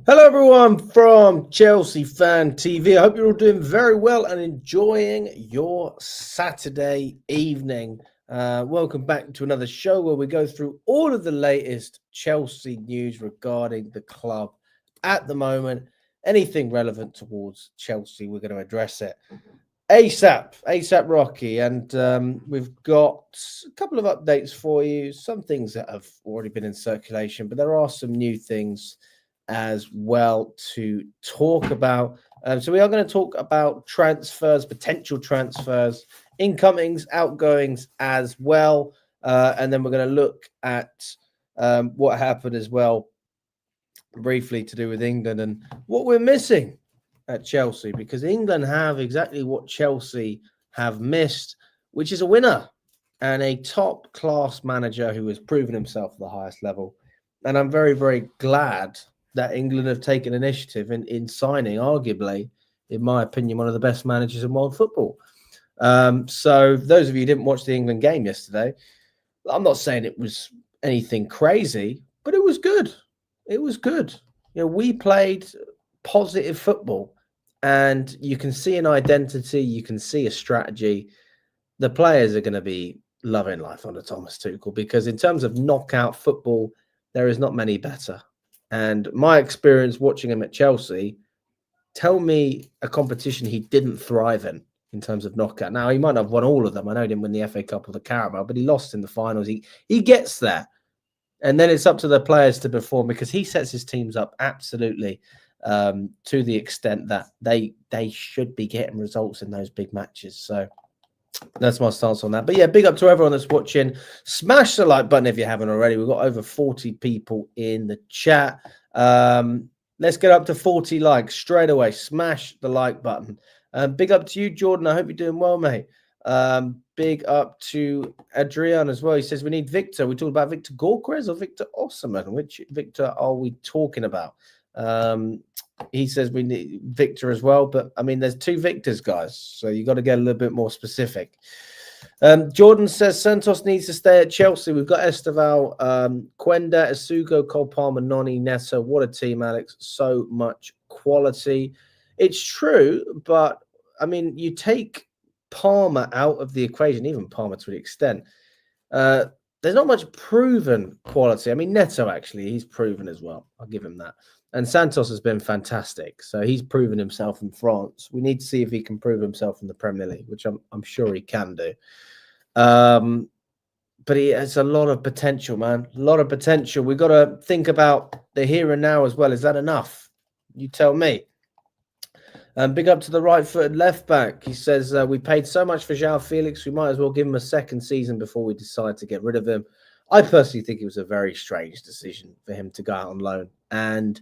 Hello, everyone from Chelsea Fan TV. I hope you're all doing very well and enjoying your Saturday evening. Welcome back to another show where we go through all of the latest Chelsea news regarding the club at the moment. Anything relevant towards Chelsea, we're going to address it ASAP Rocky. And we've got a couple of updates for you. Some things that have already been in circulation, but there are some new things as well to talk about. So we are going to talk about transfers, potential transfers, incomings, outgoings as well. And then we're going to look at what happened as well briefly to do with England and what we're missing at Chelsea, because England have exactly what Chelsea have missed, which is a winner and a top class manager who has proven himself at the highest level. And I'm very, very glad that England have taken initiative in signing, arguably, in my opinion, one of the best managers in world football. So those of you who didn't watch the England game yesterday, I'm not saying it was anything crazy, but it was good. It was good. You know, we played positive football, and you can see an identity, you can see a strategy. The players are going to be loving life under Thomas Tuchel, because in terms of knockout football, there is not many better. And my experience watching him at Chelsea, tell me a competition he didn't thrive in terms of knockout. Now, he might not have won all of them. I know he didn't win the FA Cup or the Carabao, but he lost in the finals. He gets there. And then it's up to the players to perform, because he sets his teams up absolutely to the extent that they should be getting results in those big matches. So that's my stance on that. But yeah, big up to everyone that's watching. Smash the like button if you haven't already. We've got over 40 people in the chat. Let's get up to 40 likes straight away. Smash the like button. Big up to you, Jordan. I hope you're doing well, mate. Big up to Adrian as well. He says we need Victor. We talking about Victor Gorkrez or Victor Osimhen? Which Victor are we talking about? He says we need Victor as well, but I mean, there's two Victors, guys, so you got to get a little bit more specific. Jordan says Santos needs to stay at Chelsea. We've got Esteval, Quenda, Asugo, Cole Palmer, Noni, Neto. What a team, Alex. So much quality. It's true, but I mean, you take Palmer out of the equation, even Palmer to an extent. There's not much proven quality. I mean, Neto, actually, he's proven as well. I'll give him that. And Santos has been fantastic. So he's proven himself in France. We need to see if he can prove himself in the Premier League, which I'm sure he can do. But he has a lot of potential, man. A lot of potential. We've got to think about the here and now as well. Is that enough? You tell me. Big up to the right-footed left-back. He says, we paid so much for Joao Felix, we might as well give him a second season before we decide to get rid of him. I personally think it was a very strange decision for him to go out on loan. And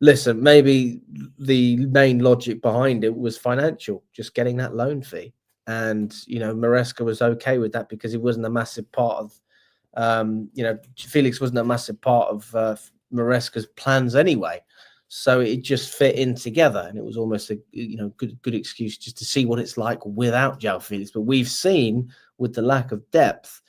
listen, maybe the main logic behind it was financial, just getting that loan fee. And, you know, Maresca was okay with that because he wasn't a massive part of, Felix wasn't a massive part of Maresca's plans anyway. So it just fit in together, and it was almost a good excuse just to see what it's like without Joao Felix. But we've seen with the lack of depth,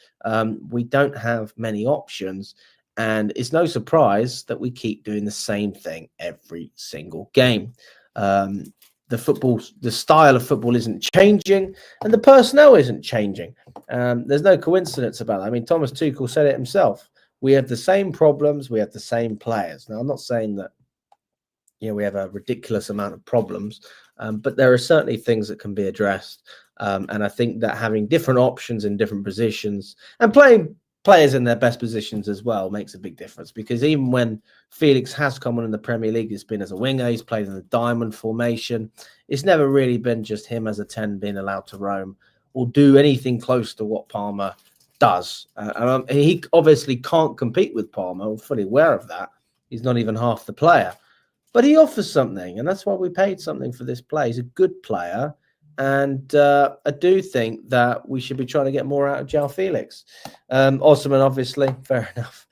we don't have many options, and it's no surprise that we keep doing the same thing every single game. The style of football isn't changing, and the personnel isn't changing. There's no coincidence about that. I mean, Thomas Tuchel said it himself. We have the same problems. We have the same players. Now, I'm not saying that we have a ridiculous amount of problems, but there are certainly things that can be addressed. And I think that having different options in different positions and playing players in their best positions as well makes a big difference, because even when Felix has come on in the Premier League, it's been as a winger, he's played in the diamond formation. It's never really been just him as a 10 being allowed to roam or do anything close to what Palmer does. He obviously can't compete with Palmer. I'm fully aware of that. He's not even half the player. But he offers something, and that's why we paid something for this player. He's a good player, and I do think that we should be trying to get more out of Joao Felix. Osimhen, obviously, fair enough.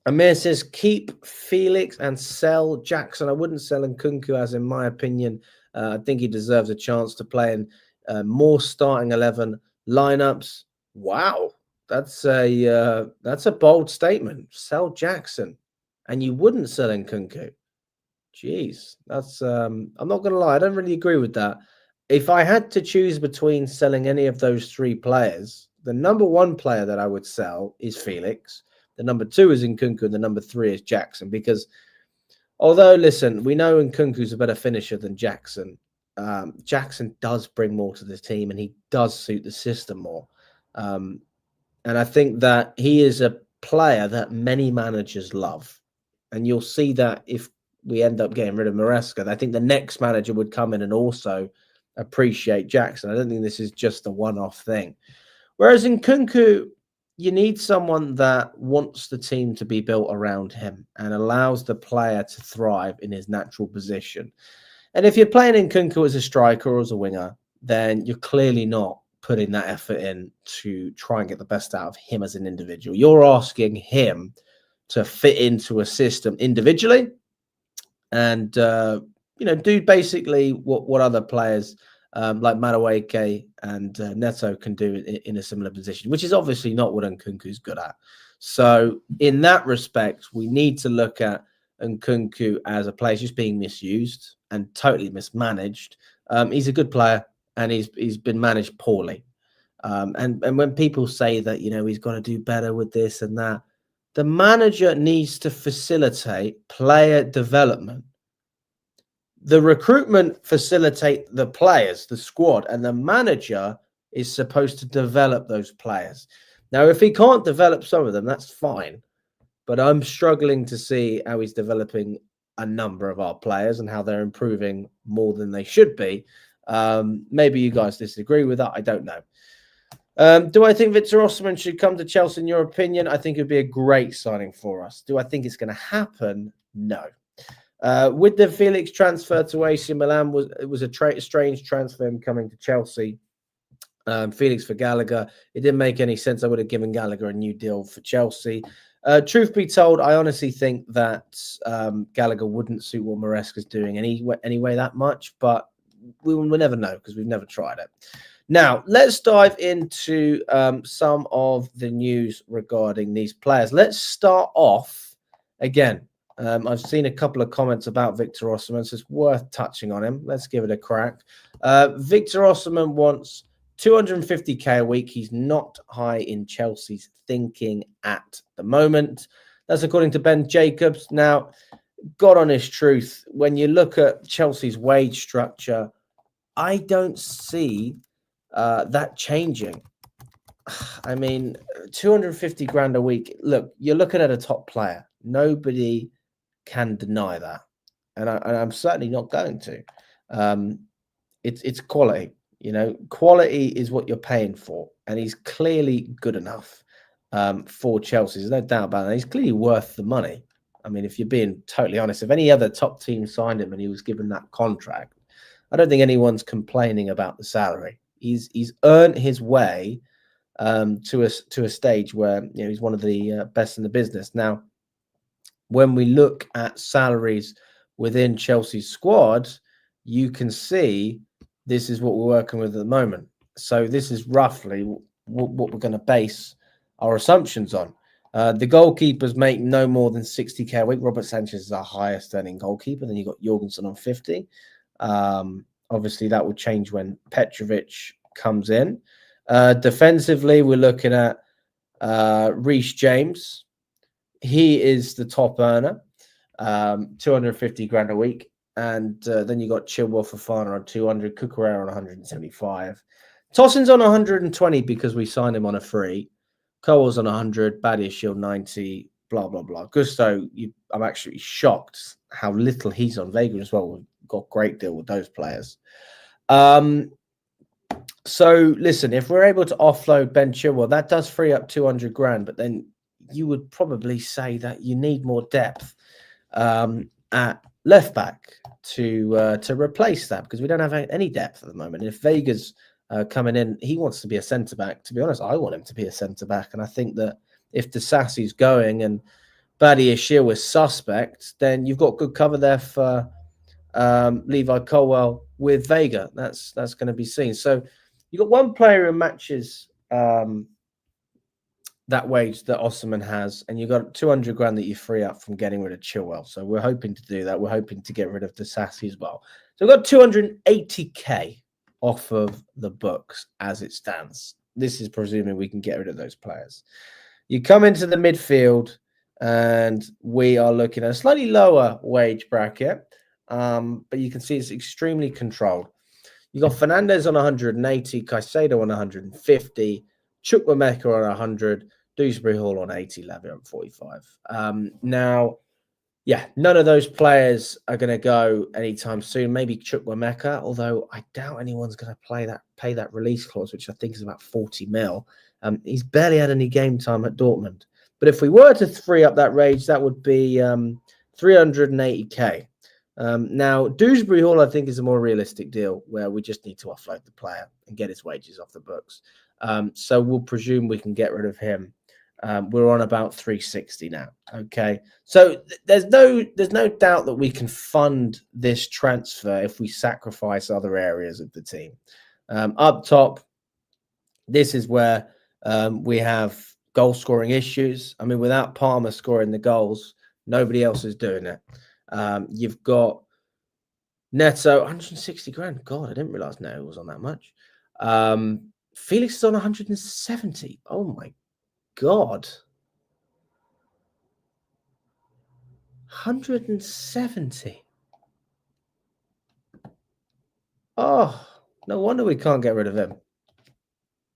Amir says, keep Felix and sell Jackson. I wouldn't sell Nkunku, as in my opinion. I think he deserves a chance to play in more starting 11 lineups. Wow, that's a bold statement. Sell Jackson and you wouldn't sell Nkunku. Jeez, that's I'm not gonna lie, I don't really agree with that. If I had to choose between selling any of those three players, the number one player that I would sell is Felix. The number two is Nkunku, and the number three is Jackson. Because although, listen, we know Nkunku's a better finisher than Jackson. Jackson does bring more to the team, and he does suit the system more. And I think that he is a player that many managers love. And you'll see that if we end up getting rid of Maresca, I think the next manager would come in and also appreciate Jackson. I don't think this is just a one-off thing. Whereas in Nkunku, you need someone that wants the team to be built around him and allows the player to thrive in his natural position. And if you're playing Nkunku as a striker or as a winger, then you're clearly not putting that effort in to try and get the best out of him as an individual. You're asking him to fit into a system individually and do basically what other players like Madueke and Neto can do in a similar position, which is obviously not what Nkunku's good at. So in that respect, we need to look at Nkunku as a player just being misused and totally mismanaged. He's a good player, and he's been managed poorly. And when people say that, he's got to do better with this and that, the manager needs to facilitate player development. The recruitment facilitate the players, the squad, and the manager is supposed to develop those players. Now, if he can't develop some of them, that's fine. But I'm struggling to see how he's developing a number of our players and how they're improving more than they should be. Maybe you guys disagree with that. I don't know. Do I think Victor Osimhen should come to Chelsea, in your opinion? I think it would be a great signing for us. Do I think it's going to happen? No. With the Felix transfer to AC Milan, it was a strange transfer, him coming to Chelsea. Felix for Gallagher. It didn't make any sense. I would have given Gallagher a new deal for Chelsea. Truth be told, I honestly think that Gallagher wouldn't suit what Maresca's doing anyway that much, but we'll never know because we've never tried it. Now, let's dive into some of the news regarding these players. Let's start off again. I've seen a couple of comments about Victor Osimhen, so it's worth touching on him. Let's give it a crack. Victor Osimhen wants 250k a week. He's not high in Chelsea's thinking at the moment. That's according to Ben Jacobs. Now, God honest truth, when you look at Chelsea's wage structure, I don't see that changing. I mean, 250 grand a week. Look, you're looking at a top player. Nobody can deny that, and I'm certainly not going to. It's quality. Quality is what you're paying for, and he's clearly good enough for Chelsea. There's no doubt about that. He's clearly worth the money. I mean, if you're being totally honest, if any other top team signed him and he was given that contract, I don't think anyone's complaining about the salary. He's earned his way to a stage where he's one of the best in the business. Now, when we look at salaries within Chelsea's squad, you can see this is what we're working with at the moment. So this is roughly what we're going to base our assumptions on. The goalkeepers make no more than 60k a week. Robert Sanchez is our highest earning goalkeeper. Then you've got Jorgensen on 50. Obviously, that will change when Petrovic comes in. Defensively, we're looking at Reece James. He is the top earner, 250 grand a week. And then you got Chilwell Fofana on 200, Cucurella on 175. Tossin's on 120 because we signed him on a free. Cole's on 100, Badiashile 90, blah, blah, blah. Gusto, I'm actually shocked how little he's on. Vega as well. We've got a great deal with those players. So, listen, if we're able to offload Ben Chilwell, that does free up 200 grand, but then you would probably say that you need more depth at left back to replace that, because we don't have any depth at the moment. And if Vega's coming in, he wants to be a centre back. To be honest, I want him to be a centre back, and I think that if Disasi's going and Badiashile is suspect, then you've got good cover there for Levi Colwell with Vega. That's going to be seen. So you've got one player who matches that wage that Osimhen has, and you've got 200 grand that you free up from getting rid of Chilwell. So we're hoping to do that. We're hoping to get rid of Disasi as well. So we've got 280k off of the books as it stands. This is presuming we can get rid of those players. You come into the midfield, and we are looking at a slightly lower wage bracket, but you can see it's extremely controlled. You got Fernandez on 180, Caicedo on 150, Chukwuemeka on 100, Dewsbury Hall on 80, Lavia on 45. Now, yeah, none of those players are going to go anytime soon. Maybe Chukwuemeka, although I doubt anyone's going to pay that release clause, which I think is about 40 mil. He's barely had any game time at Dortmund. But if we were to free up that wage, that would be 380k. Now, Dewsbury Hall, I think, is a more realistic deal where we just need to offload the player and get his wages off the books. So we'll presume we can get rid of him. We're on about 360 now. Okay, so there's no doubt that we can fund this transfer if we sacrifice other areas of the team. Up top, this is where we have goal scoring issues. I mean, without Palmer scoring the goals, nobody else is doing it. You've got Neto, 160 grand. God, I didn't realize Neto was on that much. Felix is on 170. Oh my God. 170. Oh, no wonder we can't get rid of him.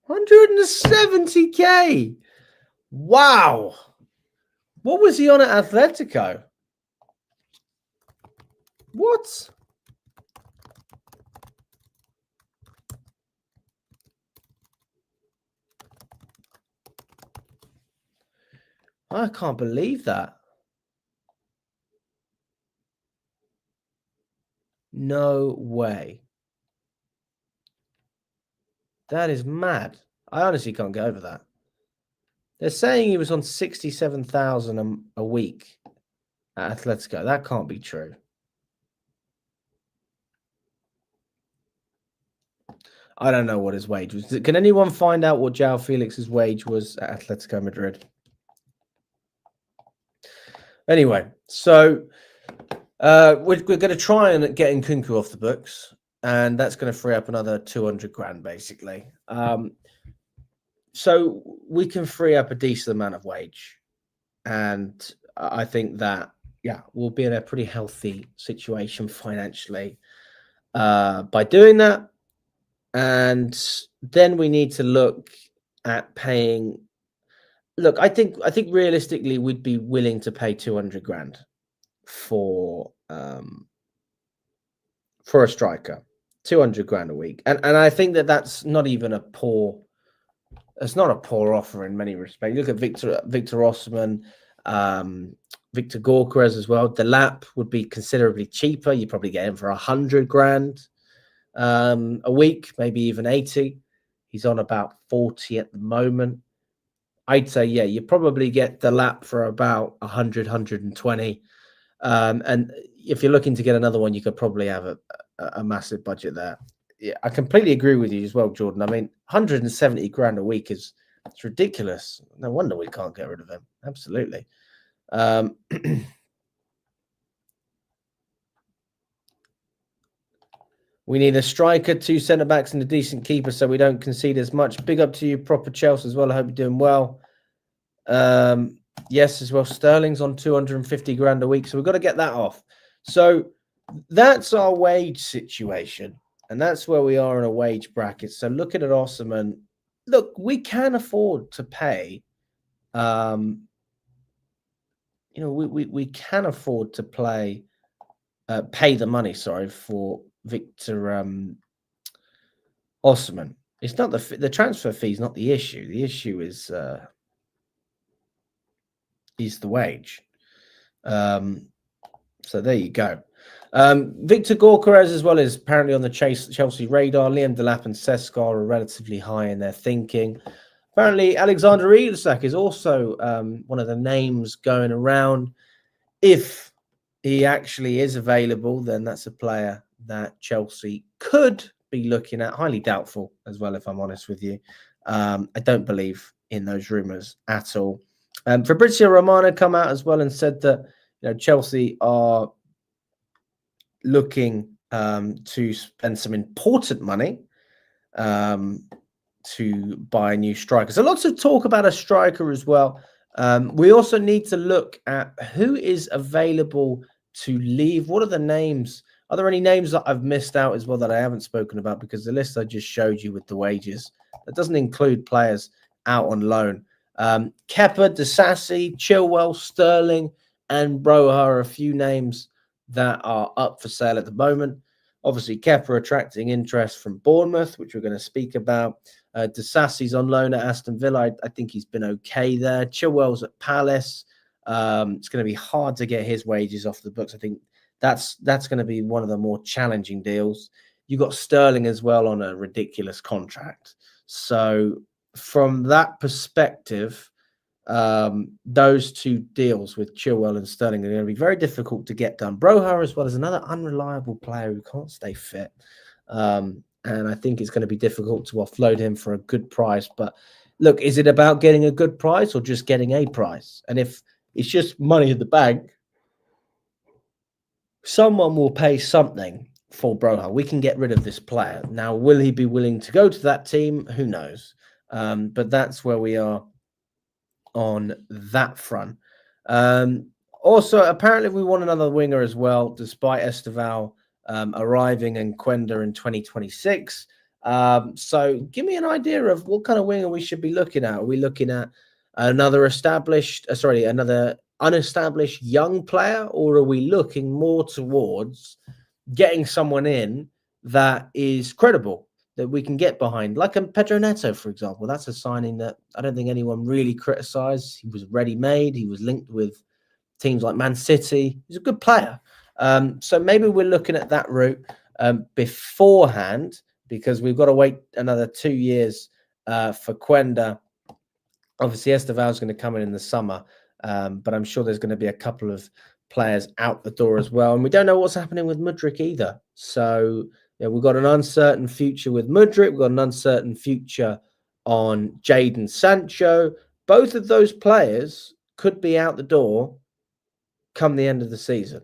170k. Wow. What was he on at Atletico? What? I can't believe that. No way. That is mad. I honestly can't get over that. They're saying he was on 67,000 a week at Atletico. That can't be true. I don't know what his wage was. Can anyone find out what Joao Felix's wage was at Atletico Madrid? Anyway, so we're going to try and get Nkunku off the books, and that's going to free up another 200 grand, basically. So we can free up a decent amount of wage, and I think that, yeah, we'll be in a pretty healthy situation financially by doing that. And then we need to look at paying. Look, I think realistically we'd be willing to pay 200 grand for a striker, 200 grand a week, and I think that's not even a poor. It's not a poor offer in many respects. You look at Victor Osimhen, Victor Gyökeres as well. The lap would be considerably cheaper. You probably get him for 100 grand a week, maybe even 80. He's on about 40 at the moment. I'd say, yeah, you probably get the lap for about 100, 120. And if you're looking to get another one, you could probably have a massive budget there. Yeah, I completely agree with you as well, Jordan. I mean, 170 grand a week it's ridiculous. No wonder we can't get rid of him. Absolutely. We need a striker, 2 centre-backs, and a decent keeper so we don't concede as much. Big up to you, proper Chelsea as well. I hope you're doing well. Yes, as well. Sterling's on 250 grand a week, so we've got to get that off. So that's our wage situation, and that's where we are in a wage bracket. So looking at Osimhen, look, we can afford to pay. We can afford to pay the money. Sorry, for Victor Osimhen. It's not the transfer fee is not the issue. The issue is the wage. So there you go. Victor Gyökeres as well is apparently on the Chelsea radar. Liam Delap and Seska are relatively high in their thinking. Apparently, Alexander Isak is also one of the names going around. If he actually is available, then that's a player that Chelsea could be looking at. Highly doubtful as well, if I'm honest with you. I don't believe in those rumours at all. Fabrizio Romano come out as well and said that Chelsea are looking to spend some important money to buy a new striker. So lots of talk about a striker as well. We also need to look at who is available to leave. What are the names? Are there any names that I've missed out as well that I haven't spoken about? Because the list I just showed you with the wages, that doesn't include players out on loan. Kepa, Disasi, Chilwell, Sterling, and Broha are a few names that are up for sale at the moment. Obviously, Kepa attracting interest from Bournemouth, which we're going to speak about. Disasi's on loan at Aston Villa. I think he's been okay there. Chilwell's at Palace. It's going to be hard to get his wages off the books. I think that's going to be one of the more challenging deals. You got Sterling as well on a ridiculous contract. So from that perspective, those two deals with Chilwell and Sterling are going to be very difficult to get done. Broha as well as another unreliable player who can't stay fit. And I think it's going to be difficult to offload him for a good price. But look, is it about getting a good price or just getting a price? And if it's just money in the bank, someone will pay something for Broha. We can get rid of this player. Now, will he be willing to go to that team? Who knows? But that's where we are on that front. Also, apparently we want another winger as well, despite Esteval arriving in Quenda in 2026. So give me an idea of what kind of winger we should be looking at. Are we looking at another unestablished young player, or are we looking more towards getting someone in that is credible, that we can get behind, like a Pedro Neto, for example? That's a signing that I don't think anyone really criticised. He was ready-made. He was linked with teams like Man City. He's a good player. So maybe we're looking at that route beforehand, because we've got to wait another 2 years for Quenda. Obviously, Esteval is going to come in the summer, but I'm sure there's going to be a couple of players out the door as well. And we don't know what's happening with Mudryk either. So we've got an uncertain future with Mudryk. We've got an uncertain future on Jadon Sancho. Both of those players could be out the door come the end of the season.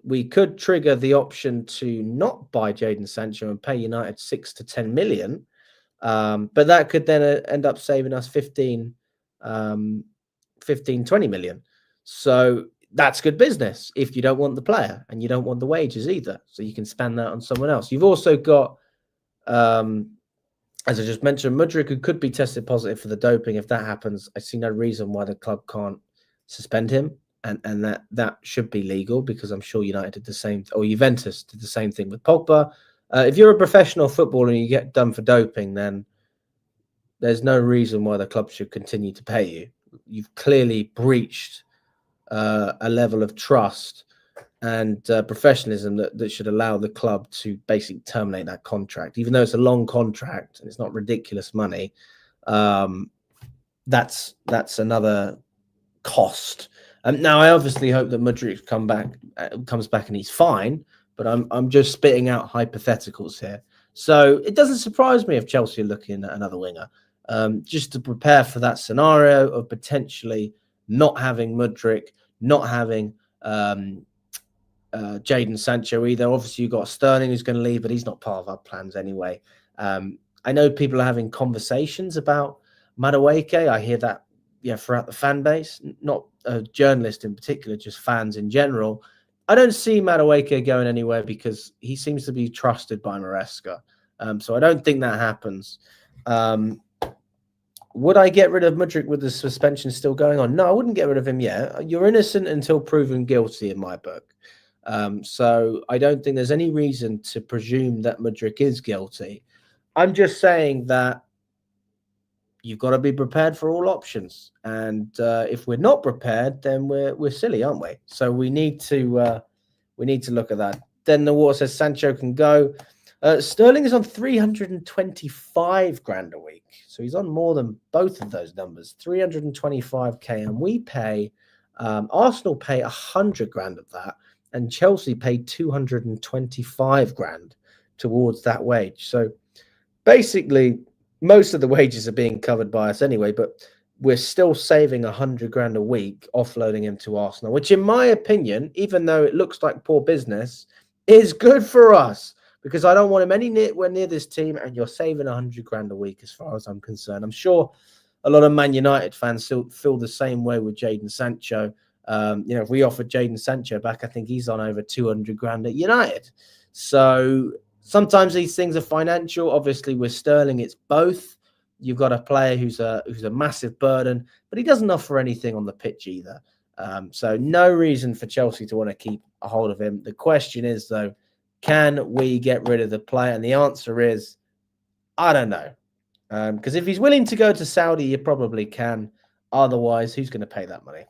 We could trigger the option to not buy Jadon Sancho and pay United 6 to 10 million. But that could then end up saving us 20 million. So that's good business if you don't want the player and you don't want the wages either. So you can spend that on someone else. You've also got, as I just mentioned, Mudryk, who could be tested positive for the doping. If that happens, I see no reason why the club can't suspend him. And that should be legal, because I'm sure United did the same, or Juventus did the same thing with Pogba. If you're a professional footballer and you get done for doping, then there's no reason why the club should continue to pay you. You've clearly breached a level of trust and professionalism that should allow the club to basically terminate that contract, even though it's a long contract and it's not ridiculous money. That's another cost. Now, I obviously hope that Mudryk comes back and he's fine, but I'm just spitting out hypotheticals here. So it doesn't surprise me if Chelsea are looking at another winger, just to prepare for that scenario of potentially not having Mudryk, not having Jadon Sancho either. Obviously, you've got Sterling who's going to leave, but he's not part of our plans anyway. I know people are having conversations about Madueke. I hear that throughout the fan base, not a journalist in particular, just fans in general. I don't see Madueke going anywhere because he seems to be trusted by Maresca. So I don't think that happens. Would I get rid of Mudryk with the suspension still going on? No, I wouldn't get rid of him yet. You're innocent until proven guilty in my book. So I don't think there's any reason to presume that Mudryk is guilty. I'm just saying that you've got to be prepared for all options, and if we're not prepared, then we're silly, aren't we? So we need to look at that. Then the water says Sancho can go. Sterling is on 325 grand a week, so he's on more than both of those numbers, 325k, and we pay Arsenal pay 100 grand of that, and Chelsea pay 225 grand towards that wage. So basically, most of the wages are being covered by us anyway, but we're still saving 100 grand a week offloading him to Arsenal, which in my opinion, even though it looks like poor business, is good for us because I don't want him anywhere near this team, and you're saving 100 grand a week as far as I'm concerned. I'm sure a lot of Man United fans still feel the same way with Jadon Sancho. If we offered Jadon Sancho back, I think he's on over 200 grand at United. So sometimes these things are financial. Obviously, with Sterling, it's both. You've got a player who's a massive burden, but he doesn't offer anything on the pitch either. So no reason for Chelsea to want to keep a hold of him. The question is, though, can we get rid of the player? And the answer is, I don't know. Because if he's willing to go to Saudi, you probably can. Otherwise, who's going to pay that money?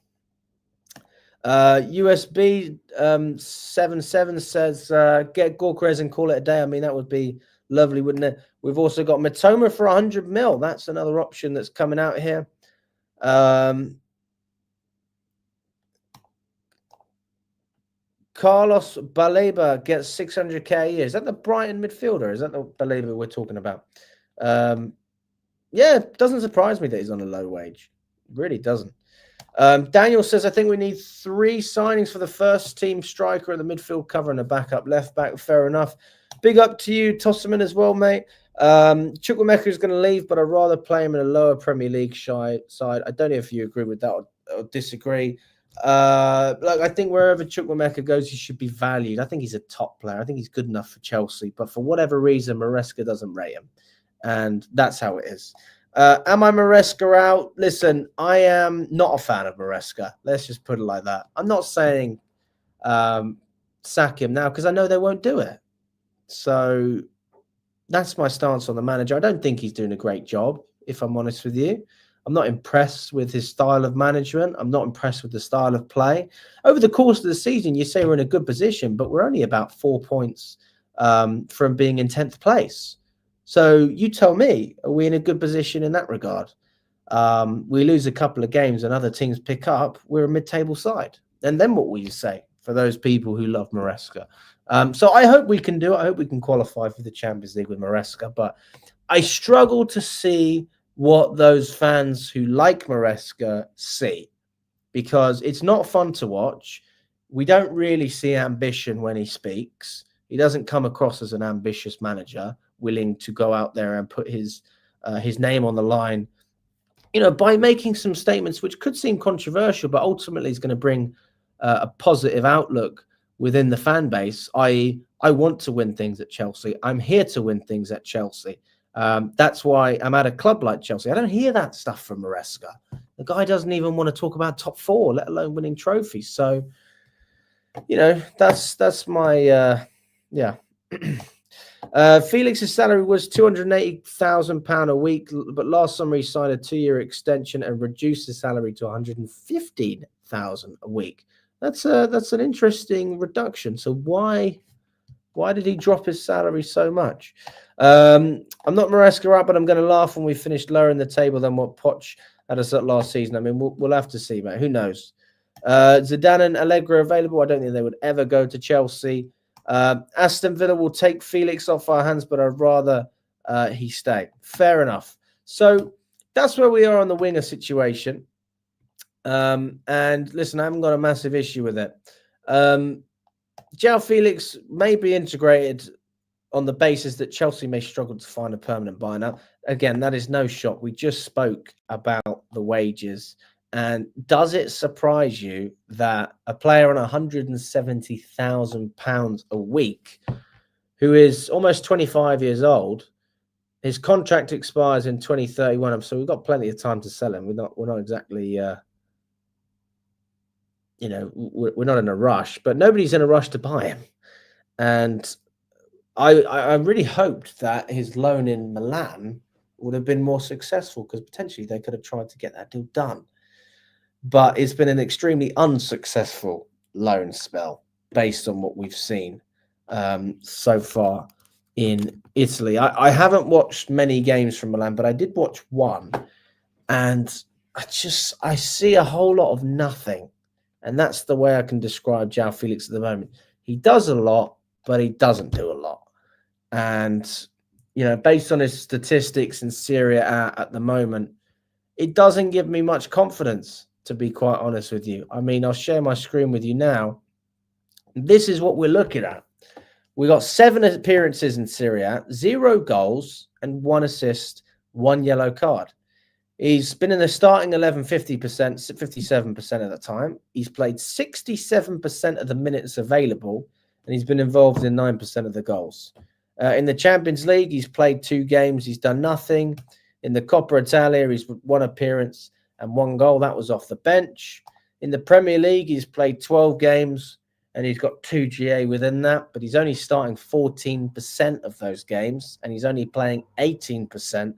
USB 77 says, get Gorkrez and call it a day. I mean, that would be lovely, wouldn't it? We've also got Matoma for 100 mil. That's another option that's coming out here. Carlos Baleba gets 600k a year. Is that the Brighton midfielder? Is that the Baleba we're talking about? Yeah, it doesn't surprise me that he's on a low wage. Really doesn't. Daniel says, I think we need 3 signings for the first team striker and the midfield cover and a backup left back. Fair enough. Big up to you, Tosserman, as well, mate. Chukwuemeka is going to leave, but I'd rather play him in a lower Premier League side. I don't know if you agree with that or disagree. I think wherever Chukwuemeka goes, he should be valued. I think he's a top player. I think he's good enough for Chelsea, but for whatever reason, Maresca doesn't rate him. And that's how it is. Am I Maresca out? Listen, I am not a fan of Maresca. Let's just put it like that. I'm not saying sack him now because I know they won't do it. So that's my stance on the manager. I don't think he's doing a great job, if I'm honest with you. I'm not impressed with his style of management. I'm not impressed with the style of play. Over the course of the season, you say we're in a good position, but we're only about 4 points from being in 10th place. So you tell me, are we in a good position in that regard? We lose a couple of games and other teams pick up, we're a mid-table side. And then what will you say for those people who love Maresca? So I hope we can do it. I hope we can qualify for the Champions League with Maresca. But I struggle to see what those fans who like Maresca see, because it's not fun to watch. We don't really see ambition when he speaks. He doesn't come across as an ambitious manager, willing to go out there and put his name on the line, by making some statements which could seem controversial, but ultimately is going to bring a positive outlook within the fan base, i.e., I want to win things at Chelsea. I'm here to win things at Chelsea. That's why I'm at a club like Chelsea. I don't hear that stuff from Maresca. The guy doesn't even want to talk about top 4, let alone winning trophies. So, that's my, yeah. Felix's salary was £280,000 a week, but last summer he signed a 2-year extension and reduced his salary to £115,000 a week. That's an interesting reduction. So why did he drop his salary so much? I'm not Maresca out, but I'm going to laugh when we finished lower in the table than what Poch had us at last season. I mean, we'll have to see, mate. Who knows? Zidane and Allegri available. I don't think they would ever go to Chelsea. Aston Villa will take Felix off our hands, but I'd rather he stay. Fair enough. So that's where we are on the winger situation. And listen, I haven't got a massive issue with it. Joao Felix may be integrated on the basis that Chelsea may struggle to find a permanent buyer. Now, again, that is no shock. We just spoke about the wages. And does it surprise you that a player on £170,000 a week, who is almost 25 years old, his contract expires in 2031, so we've got plenty of time to sell him. We're not exactly, we're not in a rush, but nobody's in a rush to buy him. And I really hoped that his loan in Milan would have been more successful, because potentially they could have tried to get that deal done. But it's been an extremely unsuccessful loan spell based on what we've seen so far in Italy. I haven't watched many games from Milan, but I did watch one, and I see a whole lot of nothing. And that's the way I can describe Joao Felix at the moment. He does a lot, but he doesn't do a lot. And, based on his statistics in Serie A at the moment, it doesn't give me much confidence, to be quite honest with you. I mean, I'll share my screen with you now. This is what we're looking at. We got 7 appearances in Serie A, 0 goals and 1 assist, 1 yellow card. He's been in the starting 11 50%, 57% of the time. He's played 67% of the minutes available, and he's been involved in 9% of the goals. In the Champions League, he's played 2 games. He's done nothing. In the Coppa Italia, he's 1 appearance and 1 goal. That was off the bench. In the Premier League, he's played 12 games, and he's got 2 GA within that, but he's only starting 14% of those games, and he's only playing 18%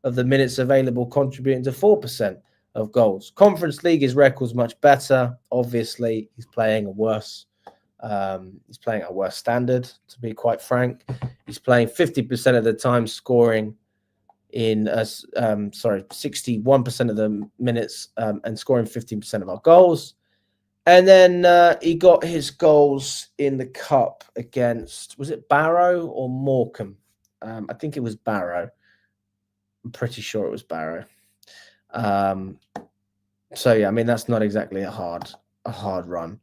of the minutes available, contributing to 4% of goals. Conference League, his record's much better. Obviously, he's playing a worse standard, to be quite frank. He's playing 50% of the time, scoring in 61% of the minutes, and scoring 15% of our goals. And then he got his goals in the cup against, was it Barrow or Morecambe? I think it was Barrow. I'm pretty sure it was Barrow. So yeah, I mean, that's not exactly a hard run.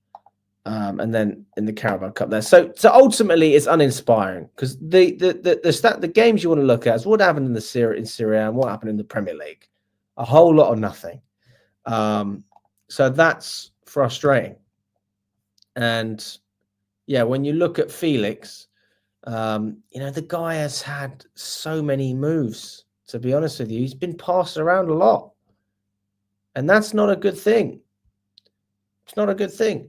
And then in the Carabao Cup there. So ultimately it's uninspiring, because the games you want to look at is what happened in Serie A and what happened in the Premier League. A whole lot of nothing. So that's frustrating. And yeah, when you look at Felix, the guy has had so many moves, to be honest with you. He's been passed around a lot. And that's not a good thing. It's not a good thing.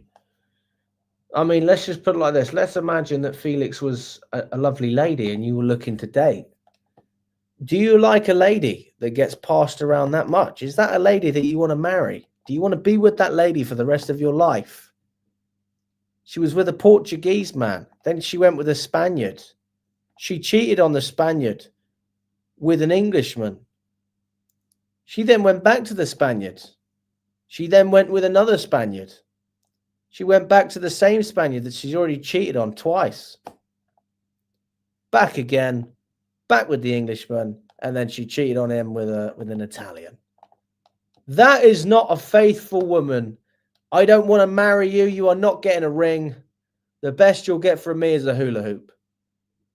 I mean, let's just put it like this. Let's imagine that Felix was a lovely lady and you were looking to date. Do you like a lady that gets passed around that much? Is that a lady that you want to marry? Do you want to be with that lady for the rest of your life? She was with a Portuguese man. Then she went with a Spaniard. She cheated on the Spaniard with an Englishman. She then went back to the Spaniard. She then went with another Spaniard. She went back to the same Spaniard that she's already cheated on twice. Back again, back with the Englishman, and then she cheated on him with an Italian. That is not a faithful woman. I don't want to marry you. You are not getting a ring. The best you'll get from me is a hula hoop.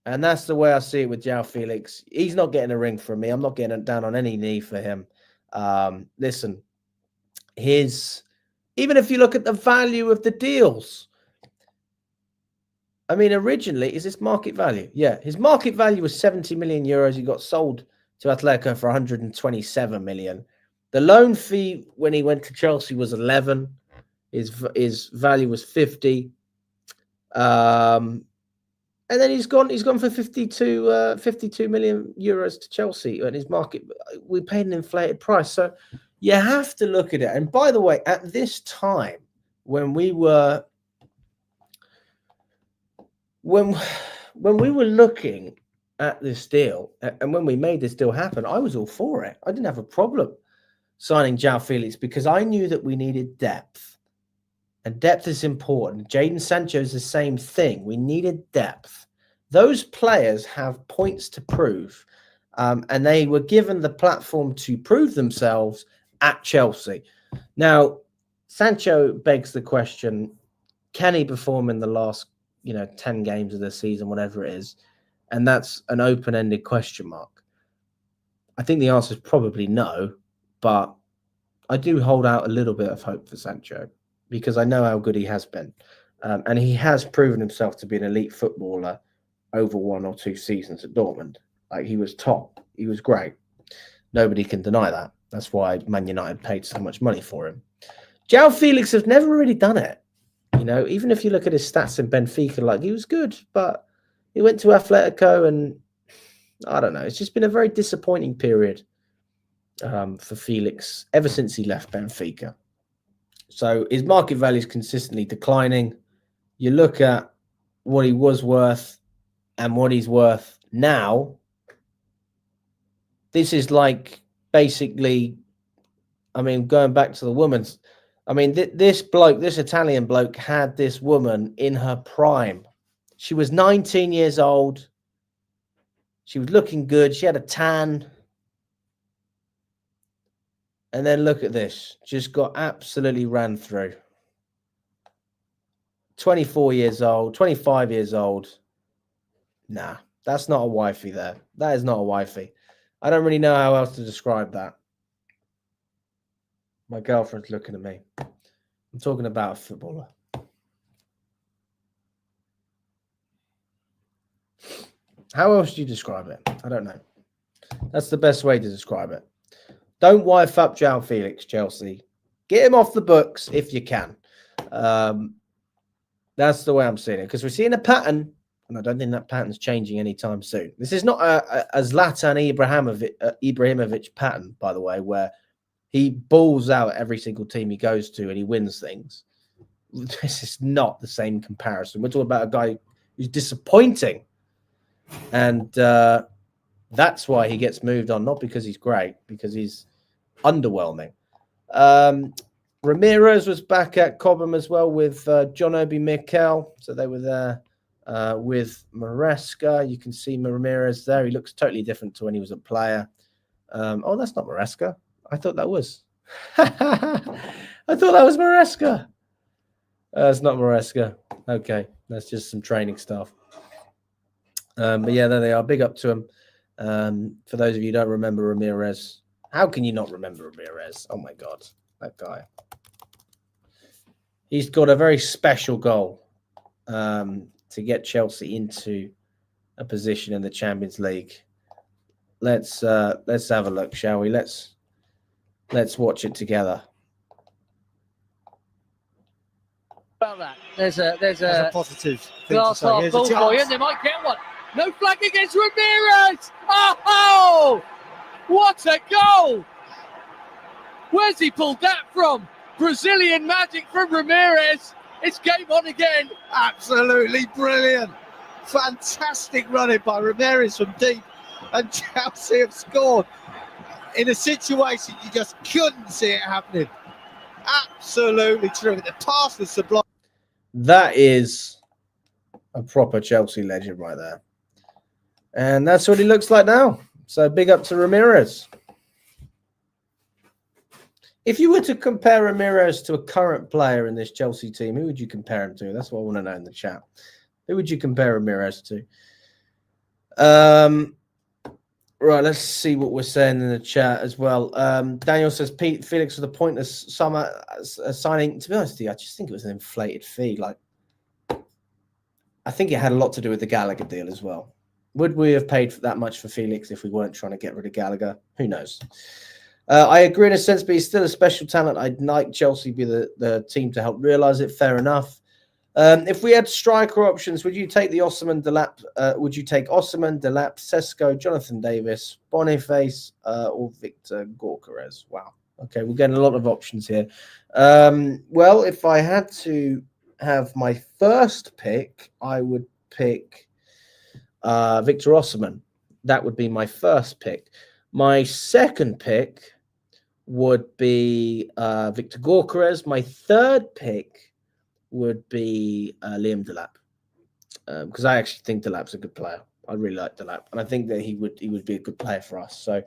And that's the way I see it with Joao Felix. He's not getting a ring from me. I'm not getting down on any knee for him. Listen, even if you look at the value of the deals, I mean, originally, is this market value? Yeah, his market value was 70 million euros. He got sold to Atletico for 127 million. The loan fee when he went to Chelsea was 11. His value was 50. And then he's gone for 52 million euros to Chelsea, and his market, we paid an inflated price. So you have to look at it. And by the way, at this time, when we were looking at this deal, and when we made this deal happen, I was all for it. I didn't have a problem signing Joao Felix, because I knew that we needed depth. And depth is important. Jadon Sancho is the same thing. We needed depth. Those players have points to prove. And they were given the platform to prove themselves at Chelsea. Now, Sancho begs the question, can he perform in the last 10 games of the season, whatever it is? And that's an open-ended question mark. I think the answer is probably no, but I do hold out a little bit of hope for Sancho, because I know how good he has been. And he has proven himself to be an elite footballer over 1 or 2 seasons at Dortmund. Like, he was top. He was great. Nobody can deny that. That's why Man United paid so much money for him. Joao Felix has never really done it. Even if you look at his stats in Benfica, like, he was good, but he went to Atletico, and I don't know. It's just been a very disappointing period for Felix ever since he left Benfica. So his market value is consistently declining. You look at what he was worth and what he's worth now. This is like basically, I mean, going back to the woman's, I mean, this Italian bloke had this woman in her prime. She was 19 years old. She was looking good. She had a tan. And then look at this. Just got absolutely ran through. 24 years old, 25 years old. Nah, that's not a wifey there. That is not a wifey. I don't really know how else to describe that. My girlfriend's looking at me. I'm talking about a footballer. How else do you describe it? I don't know. That's the best way to describe it. Don't wife up Joao Felix, Chelsea. Get him off the books if you can. That's the way I'm seeing it. Because we're seeing a pattern, and I don't think that pattern's changing anytime soon. This is not a Zlatan Ibrahimovic pattern, by the way, where he balls out every single team he goes to and he wins things. This is not the same comparison. We're talking about a guy who's disappointing. And that's why he gets moved on, not because he's great, because he's underwhelming. Ramirez was back at Cobham as well with John Obi Mikel. So they were there with Maresca. You can see Ramirez there. He looks totally different to when he was a player. Oh, that's not Maresca. I thought that was. I thought that was Maresca. It's not Maresca. Okay, that's just some training stuff. But yeah, there they are. Big up to him. For those of you who don't remember Ramirez, how can you not remember Ramirez? Oh my God, that guy. He's got a very special goal to get Chelsea into a position in the Champions League. Let's have a look, shall we? Let's watch it together. About that, there's a positive glass half goal for you, and they might get one. No flag against Ramirez. Oh, what a goal! Where's he pulled that from? Brazilian magic from Ramirez. It's game on again. Absolutely brilliant. Fantastic running by Ramirez from deep. And Chelsea have scored in a situation you just couldn't see it happening. Absolutely terrific. The pass was sublime. That is a proper Chelsea legend right there. And that's what he looks like now. So big up to Ramirez. If you were to compare Ramirez to a current player in this Chelsea team, who would you compare him to? That's what I want to know in the chat. Who would you compare Ramirez to? Right, let's see what we're saying in the chat as well. Daniel says Felix was a pointless summer signing. To be honest with you, I just think it was an inflated fee. Like, I think it had a lot to do with the Gallagher deal as well. Would we have paid that much for Felix if we weren't trying to get rid of Gallagher? Who knows? I agree in a sense, but he's still a special talent. I'd like Chelsea to be the team to help realise it. Fair enough. If we had striker options, would you take the Osimhen, Delap? Would you take Osimhen, Delap, Sesko, Jonathan Davis, Boniface, or Victor Gyökeres? Wow. Okay, we're getting a lot of options here. Well, if I had to have my first pick, I would pick Victor Osimhen. That would be my first pick. My second pick would be Victor Gyökeres. My third pick would be Liam Delap, because I actually think Delap's a good player. I really like Delap, and I think that he would be a good player for us. So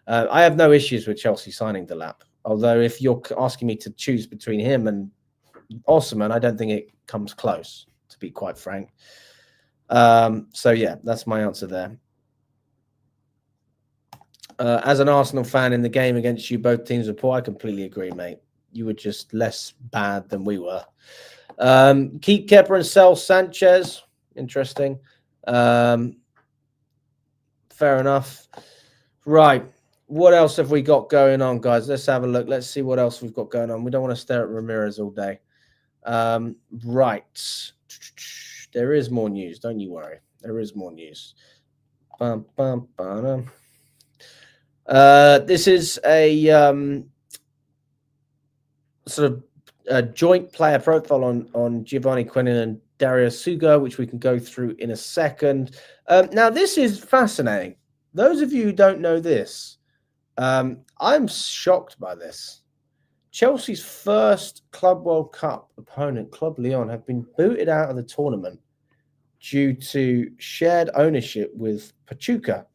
I have no issues with Chelsea signing Delap. Although if you're asking me to choose between him and Osimhen, I don't think it comes close, to be quite frank. So yeah, that's my answer there. As an Arsenal fan in the game against you, both teams were poor. I completely agree, mate. You were just less bad than we were. Keep Kepa and sell Sanchez. Interesting. Fair enough. Right. What else have we got going on, guys? Let's have a look. Let's see what else we've got going on. We don't want to stare at Ramirez all day. Right. There is more news. Don't you worry. There is more news. This is a sort of a joint player profile on Giovanni Quinin and Dario Suga, which we can go through in a second. Now, this is fascinating. Those of you who don't know this, I'm shocked by this. Chelsea's first Club World Cup opponent, Club Lyon, have been booted out of the tournament due to shared ownership with Pachuca.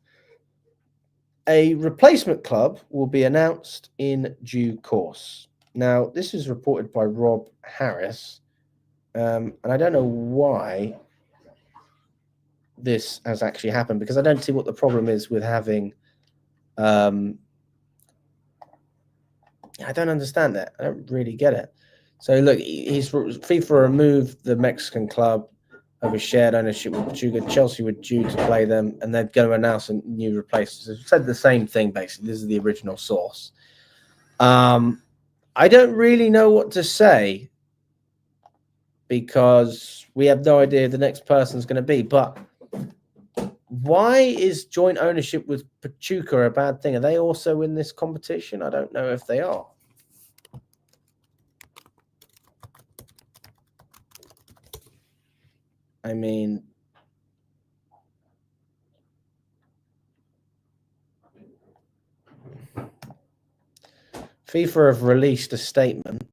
A replacement club will be announced in due course. Now, this is reported by Rob Harris, and I don't know why this has actually happened, because I don't see what the problem is with having. I don't understand that. I don't really get it. So look, FIFA removed the Mexican club of a shared ownership with Pachuca. Chelsea were due to play them, and they're going to announce a new replacement. It said the same thing, basically. This is the original source. I don't really know what to say, because we have no idea who the next person's going to be. But why is joint ownership with Pachuca a bad thing? Are they also in this competition? I don't know if they are. I mean, FIFA have released a statement.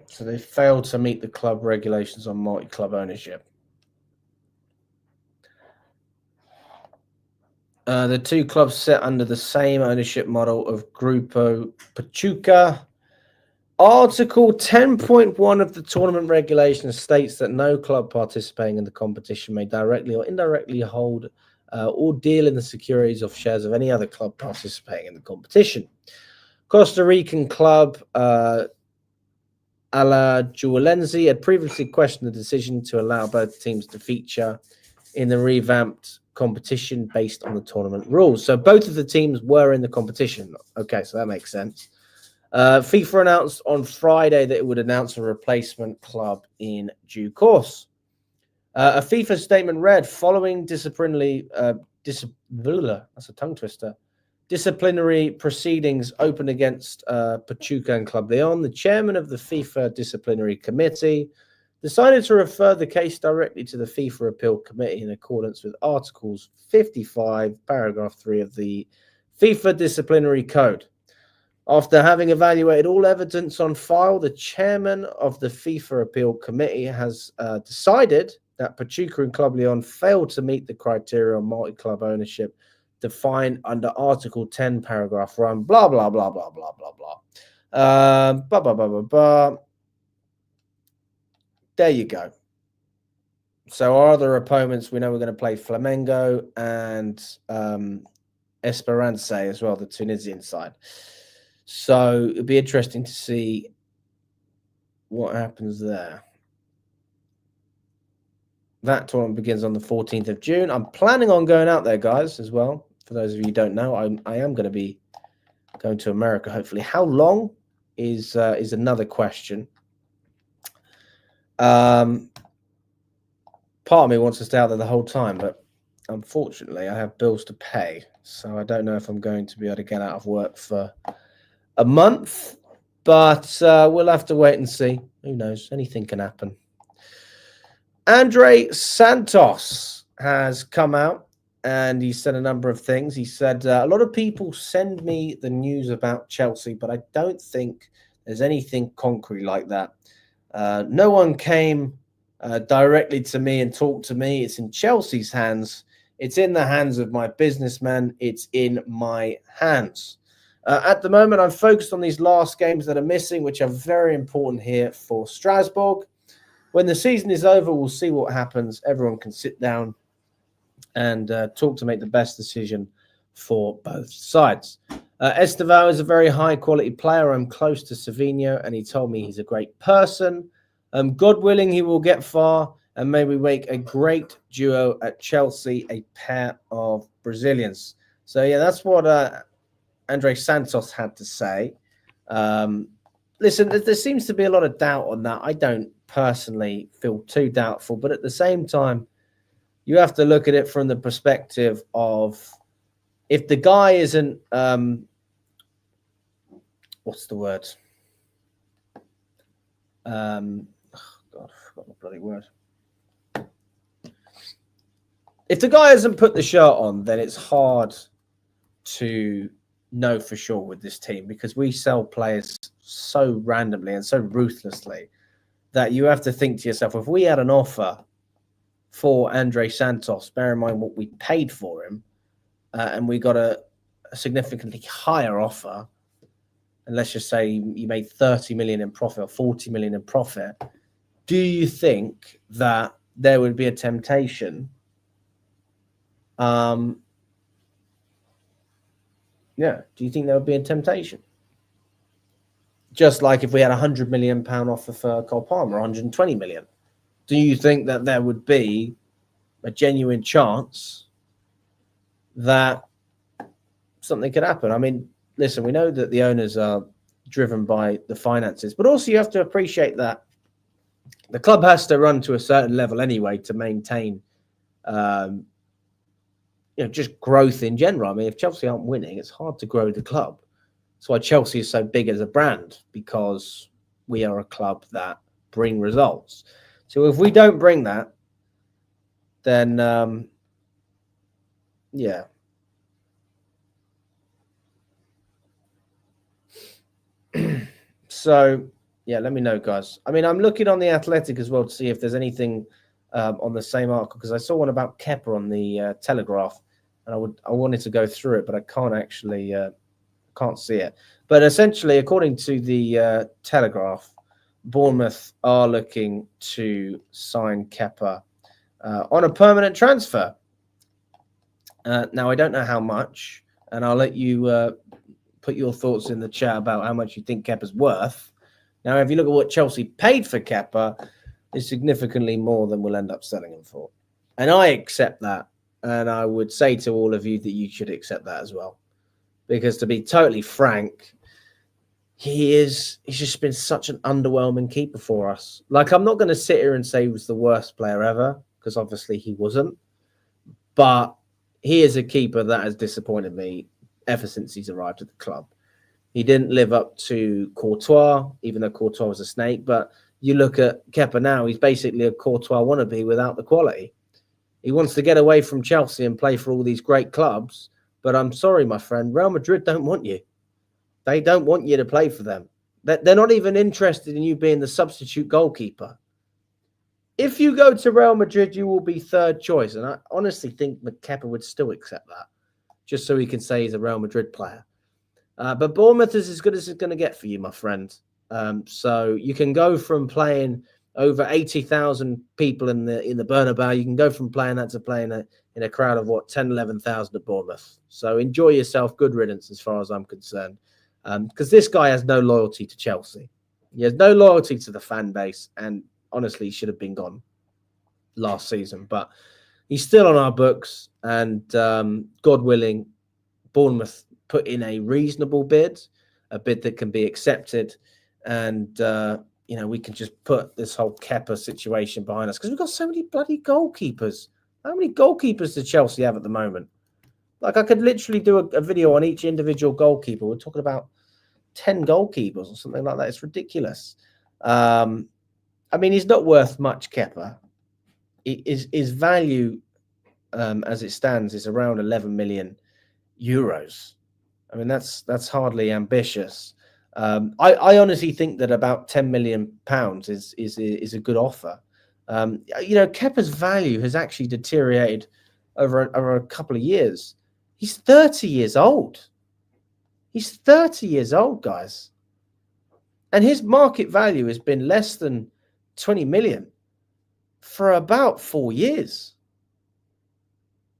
So they failed to meet the club regulations on multi-club ownership. The two clubs sit under the same ownership model of Grupo Pachuca. Article 10.1 of the tournament regulations states that no club participating in the competition may directly or indirectly hold or deal in the securities of shares of any other club participating in the competition. Costa Rican club Alajuelense had previously questioned the decision to allow both teams to feature in the revamped competition based on the tournament rules. So both of the teams were in the competition. Okay, so that makes sense. FIFA announced on Friday that it would announce a replacement club in due course. A FIFA statement read, following disciplinary that's a tongue twister. Disciplinary proceedings opened against Pachuca and Club Leon. The chairman of the FIFA Disciplinary Committee decided to refer the case directly to the FIFA Appeal Committee in accordance with Articles 55, Paragraph 3 of the FIFA Disciplinary Code. After having evaluated all evidence on file, the chairman of the FIFA Appeal Committee has decided that Pachuca and Club Leon failed to meet the criteria on multi-club ownership defined under Article 10, Paragraph 1, blah, blah, blah, blah, blah, blah, blah. Blah, blah, blah, blah, blah. There you go. So our other opponents, we know we're going to play Flamengo and Esperance as well, the Tunisian side. So it'll be interesting to see what happens there. That tournament begins on the 14th of June. I'm planning on going out there, guys, as well. For those of you who don't know, I am going to be going to America, hopefully. How long is another question. Part of me wants to stay out there the whole time, but unfortunately, I have bills to pay. So I don't know if I'm going to be able to get out of work for a month, but we'll have to wait and see. Who knows? Anything can happen. Andre Santos has come out and he said a number of things. He said, a lot of people send me the news about Chelsea, but I don't think there's anything concrete like that. No one came directly to me and talked to me. It's in Chelsea's hands. It's in the hands of my businessman. It's in my hands. At the moment, I'm focused on these last games that are missing, which are very important here for Strasbourg. When the season is over, we'll see what happens. Everyone can sit down and talk to make the best decision for both sides. Estevao is a very high-quality player. I'm close to Savinho, and he told me he's a great person. God willing, he will get far, and maybe make a great duo at Chelsea, a pair of Brazilians. So, yeah, that's what Andre Santos had to say. Listen, there seems to be a lot of doubt on that. I don't personally feel too doubtful, but at the same time, you have to look at it from the perspective of if the guy isn't, what's the word? God, I forgot the bloody word. if the guy hasn't put the shirt on, then it's hard to know for sure with this team, because we sell players so randomly and so ruthlessly that you have to think to yourself, if we had an offer for Andre Santos, bear in mind what we paid for him, and we got a significantly higher offer, and let's just say you made 30 million in profit or 40 million in profit, do you think that there would be a temptation? Do you think there would be a temptation? Just like if we had £100 million offer for Cole Palmer, 120 million. Do you think that there would be a genuine chance that something could happen? I mean, listen, we know that the owners are driven by the finances, but also you have to appreciate that the club has to run to a certain level anyway to maintain, just growth in general. I mean, if Chelsea aren't winning, it's hard to grow the club. That's why Chelsea is so big as a brand, because we are a club that bring results. So if we don't bring that, then So let me know, guys. I mean, I'm looking on the Athletic as well to see if there's anything on the same article, because I saw one about Kepa on the Telegraph, and I wanted to go through it, but I can't actually can't see it. But essentially, according to the Telegraph, Bournemouth are looking to sign Kepa on a permanent transfer. Now, I don't know how much, and I'll let you put your thoughts in the chat about how much you think Kepa's worth. Now, if you look at what Chelsea paid for Kepa, it's significantly more than we'll end up selling him for. And I accept that. And I would say to all of you that you should accept that as well. Because to be totally frank, he's just been such an underwhelming keeper for us. Like, I'm not going to sit here and say he was the worst player ever, because obviously he wasn't. But he is a keeper that has disappointed me ever since he's arrived at the club. He didn't live up to Courtois, even though Courtois was a snake. But you look at Kepa now, he's basically a Courtois wannabe without the quality. He wants to get away from Chelsea and play for all these great clubs. But I'm sorry, my friend, Real Madrid don't want you. They don't want you to play for them. They're not even interested in you being the substitute goalkeeper. If you go to Real Madrid, you will be third choice. And I honestly think Kepa would still accept that, just so he can say he's a Real Madrid player. But Bournemouth is as good as it's going to get for you, my friend. So you can go from playing over 80,000 people in the Bernabeu. You can go from playing that to playing in a crowd of 10, 11,000 at Bournemouth. So enjoy yourself. Good riddance as far as I'm concerned. Because this guy has no loyalty to Chelsea. He has no loyalty to the fan base. And honestly, he should have been gone last season. But he's still on our books. And God willing, Bournemouth put in a reasonable bid, a bid that can be accepted. And, we can just put this whole Kepa situation behind us, because we've got so many bloody goalkeepers. How many goalkeepers does Chelsea have at the moment? Like, I could literally do a video on each individual goalkeeper. We're talking about 10 goalkeepers or something like that. It's ridiculous. I mean, he's not worth much, Kepa. His value, as it stands, is around 11 million euros. I mean, that's hardly ambitious. I honestly think that about £10 million is a good offer. Kepa's value has actually deteriorated over a couple of years. He's 30 years old. He's 30 years old, guys. And his market value has been less than 20 million for about 4 years.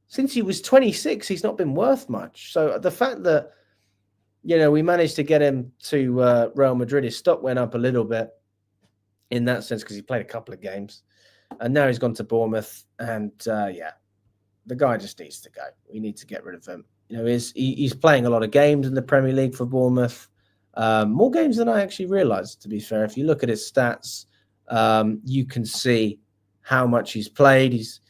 Since he was 26, he's not been worth much. So the fact that, we managed to get him to Real Madrid, his stock went up a little bit in that sense, because he played a couple of games. And now he's gone to Bournemouth. And, the guy just needs to go. We need to get rid of him. He's playing a lot of games in the Premier League for Bournemouth. More games than I actually realised, to be fair. If you look at his stats, you can see how much he's played. He's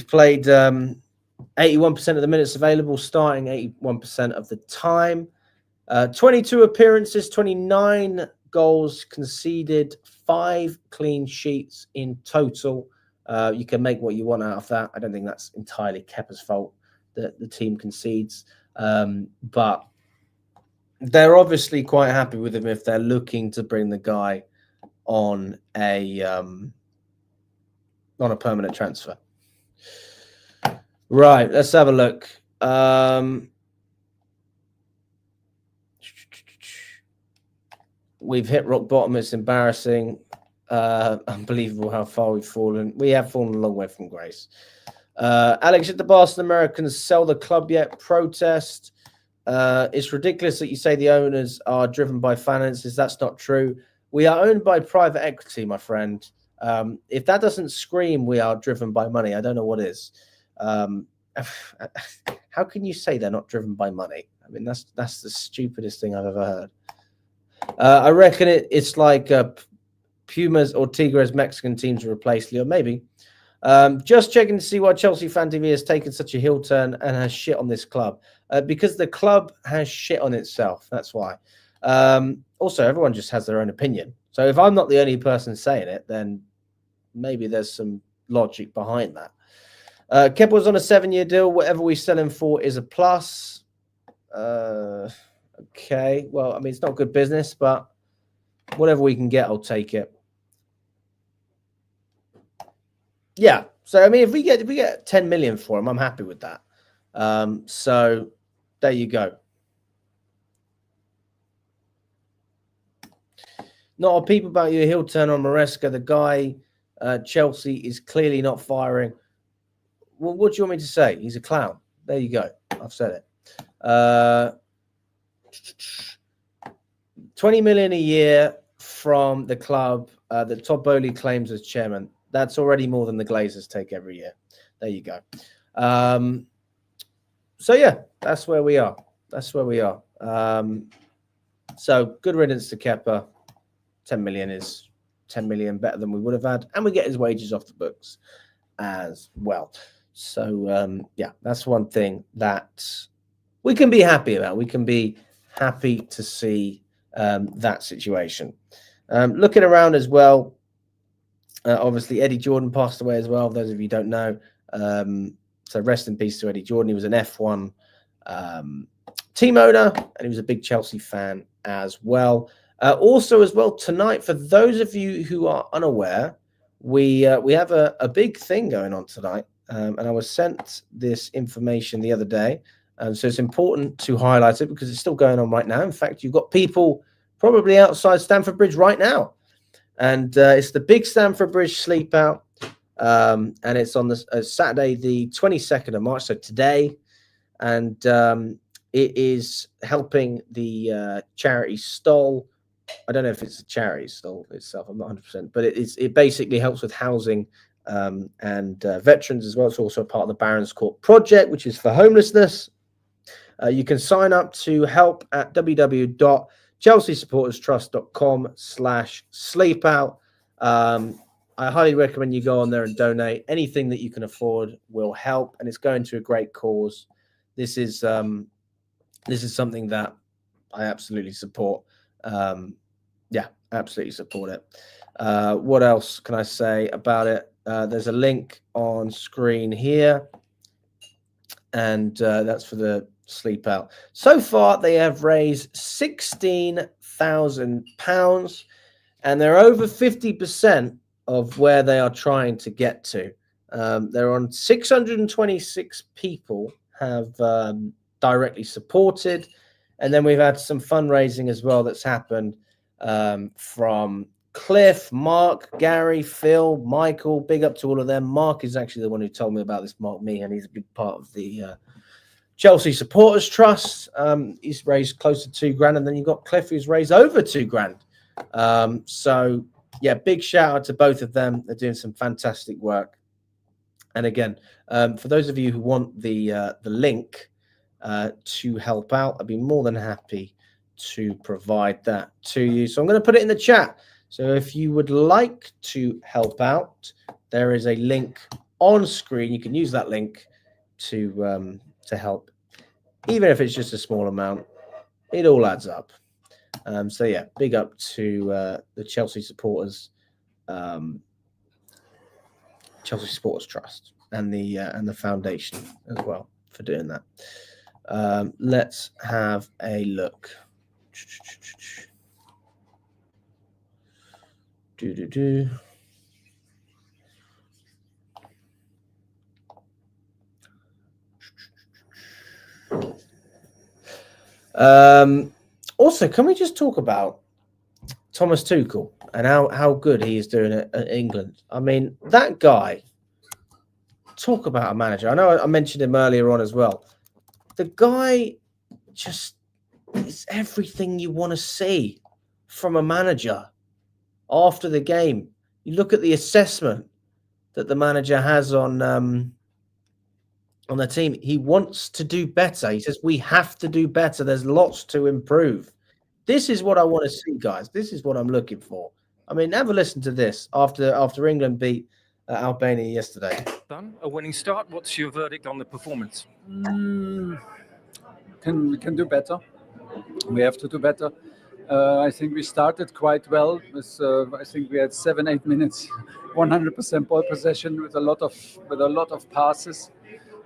played 81% of the minutes available, starting 81% of the time. 22 appearances, 29 goals conceded, 5 clean sheets in total. You can make what you want out of that. I don't think that's entirely Kepa's fault that the team concedes. But they're obviously quite happy with him if they're looking to bring the guy on a permanent transfer. Right, let's have a look. We've hit rock bottom. It's embarrassing. Unbelievable how far we've fallen. We have fallen a long way from grace. Alex, should the Boston Americans sell the club yet? Protest. It's ridiculous that you say the owners are driven by finances. That's not true. We are owned by private equity, my friend. If that doesn't scream we are driven by money, I don't know what is. How can you say they're not driven by money? I mean, that's the stupidest thing I've ever heard. I reckon it's like Pumas or Tigres Mexican teams to replace Leo, maybe. Just checking to see why Chelsea Fan TV has taken such a heel turn and has shit on this club. Because the club has shit on itself. That's why. Also, everyone just has their own opinion. So if I'm not the only person saying it, then maybe there's some logic behind that. Kepa was on a 7-year deal. Whatever we sell him for is a plus. Okay. Well, I mean, it's not good business, but whatever we can get, I'll take it. Yeah. So, I mean, if we get 10 million for him, I'm happy with that. So there you go. Not a peep about your heel turn on Maresca. The guy, Chelsea, is clearly not firing. Well, what do you want me to say? He's a clown. There you go. I've said it. 20 million a year from the club that Todd Bowley claims as chairman. That's already more than the Glazers take every year. There you go. So, yeah, that's where we are. That's where we are. So, good riddance to Kepa. 10 million is 10 million better than we would have had. And we get his wages off the books as well. So, yeah, that's one thing that we can be happy about. We can be happy to see that situation. Looking around as well, obviously, Eddie Jordan passed away as well, those of you who don't know. So rest in peace to Eddie Jordan. He was an F1 team owner, and he was a big Chelsea fan as well. Also, as well, tonight, for those of you who are unaware, we have a big thing going on tonight. And I was sent this information the other day. So it's important to highlight it because it's still going on right now. In fact, you've got people probably outside Stamford Bridge right now. And it's the big Stamford Bridge sleep out. And it's on Saturday, the 22nd of March, so today. And it is helping the charity Stoll. I don't know if it's a charity Stoll itself. I'm not 100%. But it basically helps with housing and veterans as well. It's also a part of the Barons Court project, which is for homelessness. You can sign up to help at www.chelseasupporterstrust.com/sleepout. I highly recommend you go on there and donate. Anything that you can afford will help, and it's going to a great cause. This is something that I absolutely support. Yeah, absolutely support it. What else can I say about it? There's a link on screen here, and that's for the sleep out. So far, they have raised £16,000, and they're over 50% of where they are trying to get to. They're on 626 people have directly supported, and then we've had some fundraising as well that's happened from Cliff, Mark, Gary, Phil, Michael. Big up to all of them. Mark is actually the one who told me about this, Mark Meehan. He's a big part of the Chelsea Supporters Trust. He's raised close to $2,000, and then you've got Cliff, who's raised over $2,000. So yeah, big shout out to both of them. They're doing some fantastic work. And again, for those of you who want the link to help out, I'd be more than happy to provide that to you. So I'm going to put it in the chat. So if you would like to help out, there is a link on screen. You can use that link to help, even if it's just a small amount. It all adds up. So yeah, big up to the Chelsea supporters Chelsea Sports Trust and the foundation as well for doing that. Let's have a look. Also, can we just talk about Thomas Tuchel and how good he is doing at England? I mean, that guy, talk about a manager. I know I mentioned him earlier on as well. The guy just is everything you want to see from a manager after the game. You look at the assessment that the manager has on the team. He wants to do better. He says, we have to do better. There's lots to improve. This is what I want to see, guys. This is what I'm looking for. I mean, have a listen to this after England beat Albania yesterday. Done. A winning start. What's your verdict on the performance? We can do better. We have to do better. I think we started quite well. I think we had 7-8 minutes, 100% ball possession with a lot of passes,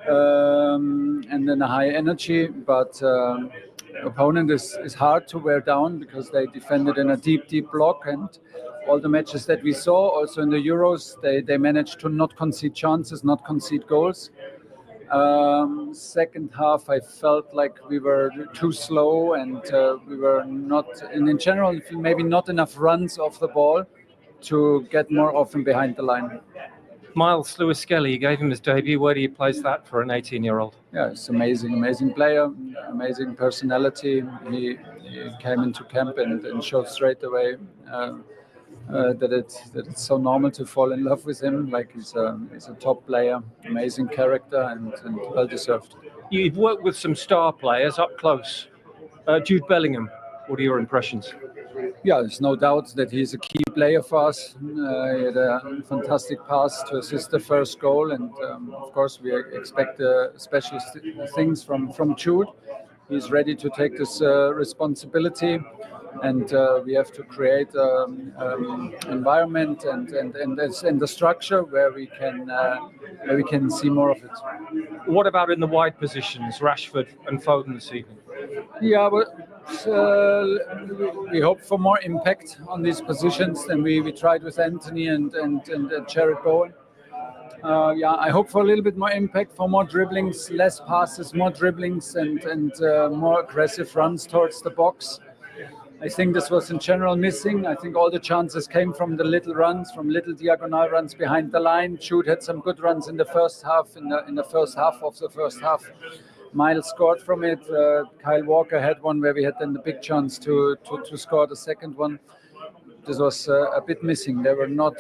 and then a high energy. But opponent is hard to wear down because they defended in a deep block, and all the matches that we saw, also in the Euros, they managed to not concede chances, not concede goals. Second half, I felt like we were too slow, and we were not, and in general, maybe not enough runs off the ball to get more often behind the line. Miles Lewis-Skelly, you gave him his debut. Where do you place that for an 18-year-old? Yeah, it's amazing player, amazing personality. He came into camp and showed straight away that it's so normal to fall in love with him. Like he's a top player, amazing character, and well deserved. You've worked with some star players up close. Jude Bellingham, what are your impressions? Yeah, there's no doubt that he's a key player for us. He had a fantastic pass to assist the first goal, and of course we expect special things from Jude. He's ready to take this responsibility, and we have to create environment and the structure where we can see more of it. What about in the wide positions, Rashford and Foden this evening? Yeah, but we hope for more impact on these positions than we tried with Anthony and Jared Bowen. I hope for a little bit more impact, for more dribblings, less passes, more dribblings, and more aggressive runs towards the box. I think this was in general missing. I think all the chances came from the little runs, from little diagonal runs behind the line. Jude had some good runs in the first half. In the first half of the first half, Miles scored from it. Kyle Walker had one where we had then the big chance to score the second one. This was a bit missing. They were not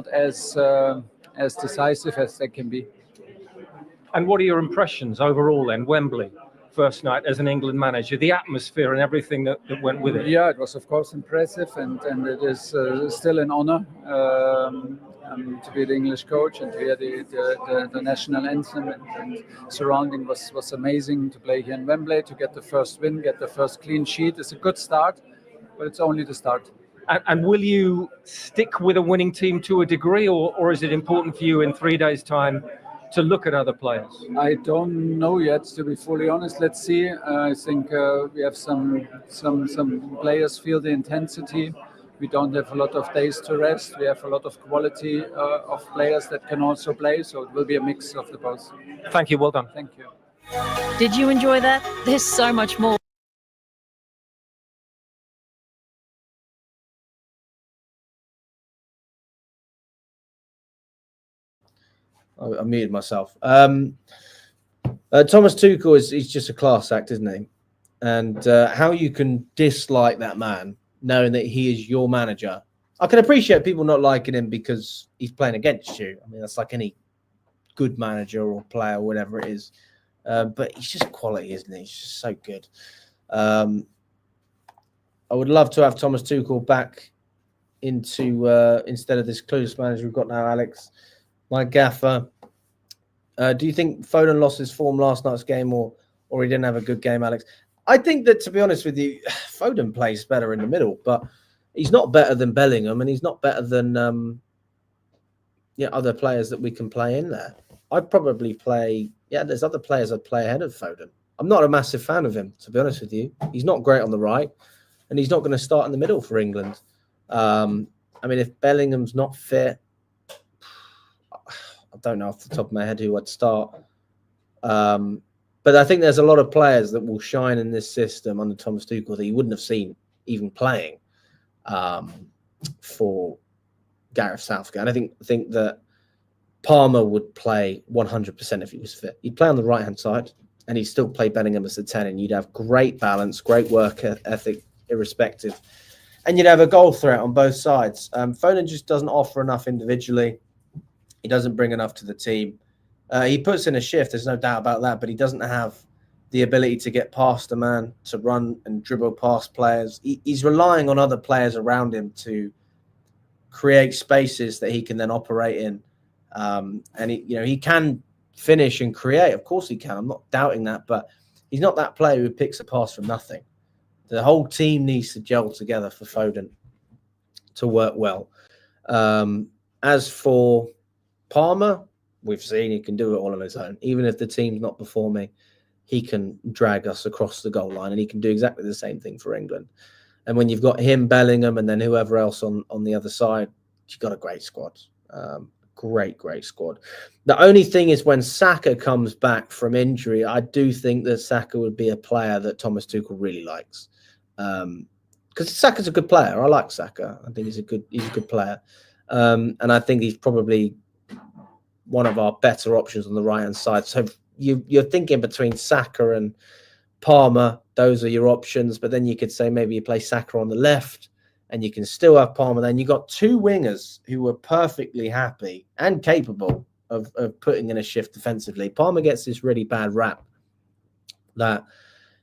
as decisive as they can be. And what are your impressions overall then, Wembley, first night as an England manager, the atmosphere and everything that went with it? Yeah, it was of course impressive, and it is still an honor to be the English coach and to hear the national anthem, and surrounding was amazing. To play here in Wembley, to get the first win, get the first clean sheet. It's a good start, but it's only the start. And will you stick with a winning team to a degree, or is it important for you in 3 days' time to look at other players? I don't know yet, to be fully honest. Let's see. I think we have some players feel the intensity. We don't have a lot of days to rest. We have a lot of quality of players that can also play, so it will be a mix of the both. Thank you. Well done. Thank you. Did you enjoy that? There's so much more. I muted myself. Thomas Tuchel he's just a class act, isn't he? And how you can dislike that man, knowing that he is your manager. I can appreciate people not liking him because he's playing against you. I mean, that's like any good manager or player, whatever it is. But he's just quality, isn't he? He's just so good. I would love to have Thomas Tuchel back into instead of this clueless manager we've got now, Alex. My gaffer. Do you think Foden lost his form last night's game, or he didn't have a good game, Alex? I think that, to be honest with you, Foden plays better in the middle, but he's not better than Bellingham, and he's not better than other players that we can play in there. I'd probably play. Yeah, there's other players I'd play ahead of Foden. I'm not a massive fan of him, to be honest with you. He's not great on the right, and he's not going to start in the middle for England. I mean, if Bellingham's not fit, I don't know off the top of my head who I'd start. But I think there's a lot of players that will shine in this system under Thomas Tuchel that you wouldn't have seen even playing for Gareth Southgate. And I think that Palmer would play 100% if he was fit. He'd play on the right-hand side, and he'd still play Bellingham as a 10, and you'd have great balance, great work ethic, irrespective. And you'd have a goal threat on both sides. Foden just doesn't offer enough individually. He doesn't bring enough to the team. He puts in a shift, there's no doubt about that, but he doesn't have the ability to get past a man, to run and dribble past players. He's relying on other players around him to create spaces that he can then operate in. And he can finish and create. Of course he can. I'm not doubting that, but he's not that player who picks a pass from nothing. The whole team needs to gel together for Foden to work well. As for Palmer, we've seen he can do it all on his own. Even if the team's not performing, he can drag us across the goal line, and he can do exactly the same thing for England. And when you've got him, Bellingham, and then whoever else on the other side, you've got a great squad. Great squad. The only thing is when Saka comes back from injury, I do think that Saka would be a player that Thomas Tuchel really likes. Because Saka's a good player. I like Saka. I think he's a good player. And I think he's probably one of our better options on the right-hand side. So you're thinking between Saka and Palmer, those are your options. But then you could say maybe you play Saka on the left, and you can still have Palmer. Then you've got two wingers who were perfectly happy and capable of putting in a shift defensively. Palmer gets this really bad rap that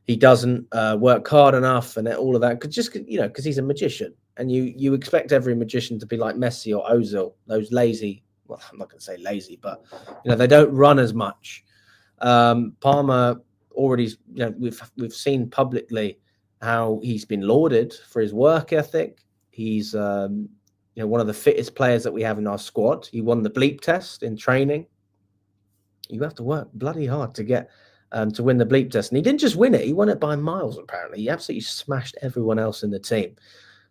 he doesn't work hard enough and all of that. Because he's a magician. And you expect every magician to be like Messi or Ozil, those lazy. Well, I'm not going to say lazy, but they don't run as much. Palmer already, we've seen publicly how he's been lauded for his work ethic. He's one of the fittest players that we have in our squad. He won the bleep test in training. You have to work bloody hard to get to win the bleep test, and he didn't just win it; he won it by miles. Apparently, he absolutely smashed everyone else in the team.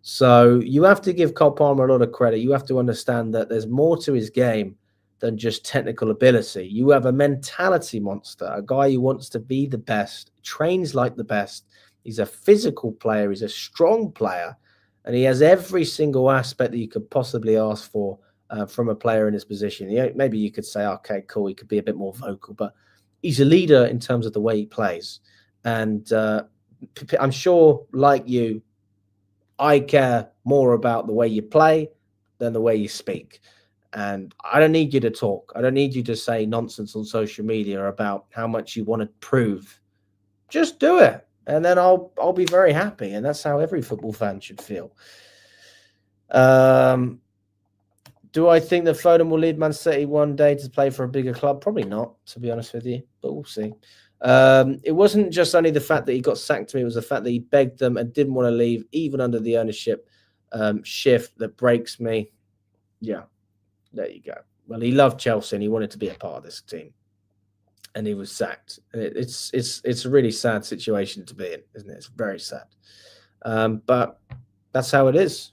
So you have to give Cole Palmer a lot of credit. You have to understand that there's more to his game than just technical ability. You have a mentality monster, a guy who wants to be the best, trains like the best. He's a physical player. He's a strong player. And he has every single aspect that you could possibly ask for from a player in his position. Maybe you could say, okay, cool, he could be a bit more vocal, but he's a leader in terms of the way he plays. And I'm sure, like you, I care more about the way you play than the way you speak. And I don't need you to talk. I don't need you to say nonsense on social media about how much you want to prove. Just do it. And then I'll be very happy. And that's how every football fan should feel. Do I think that Foden will lead Man City one day to play for a bigger club? Probably not, to be honest with you. But we'll see. It wasn't just only the fact that he got sacked to me. It was the fact that he begged them and didn't want to leave, even under the ownership shift that breaks me. Yeah, there you go. Well, he loved Chelsea and he wanted to be a part of this team. And he was sacked. It's a really sad situation to be in, isn't it? It's very sad. But that's how it is.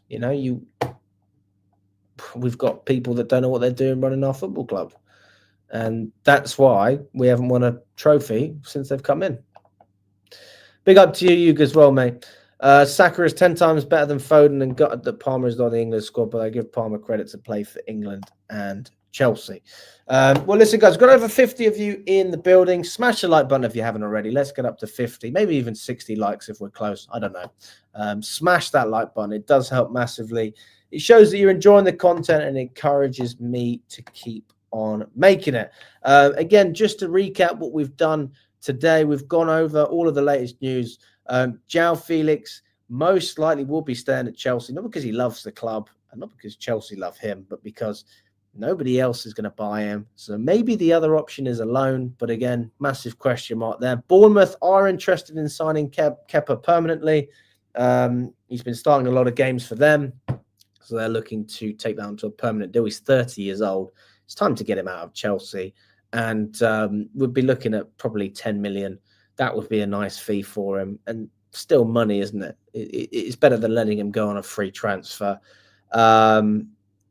We've got people that don't know what they're doing running our football club. And that's why we haven't won a trophy since they've come in. Big up to you as well, mate. Saka is 10 times better than Foden, and got that Palmer is not the English squad, but I give Palmer credit to play for England and Chelsea. Well, listen, guys, we've got over 50 of you in the building. Smash the like button if you haven't already. Let's get up to 50, maybe even 60 likes if we're close. I don't know. Smash that like button. It does help massively. It shows that you're enjoying the content and encourages me to keep on making it. Again, just to recap what we've done today, we've gone over all of the latest news. Joao Felix most likely will be staying at Chelsea, not because he loves the club and not because Chelsea love him, but because nobody else is going to buy him. So maybe the other option is a loan, but again, massive question mark there. Bournemouth are interested in signing Kepa permanently. He's been starting a lot of games for them. So they're looking to take that onto a permanent deal. He's 30 years old. It's time to get him out of Chelsea. And we'd be looking at probably 10 million. That would be a nice fee for him. And still money, isn't it? It's better than letting him go on a free transfer. Yeah,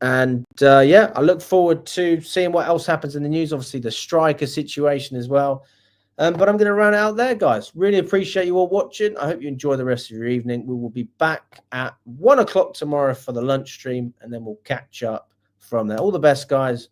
I look forward to seeing what else happens in the news. Obviously, the striker situation as well. But I'm going to run out there, guys. Really appreciate you all watching. I hope you enjoy the rest of your evening. We will be back at 1 o'clock tomorrow for the lunch stream, and then we'll catch up from there. All the best, guys.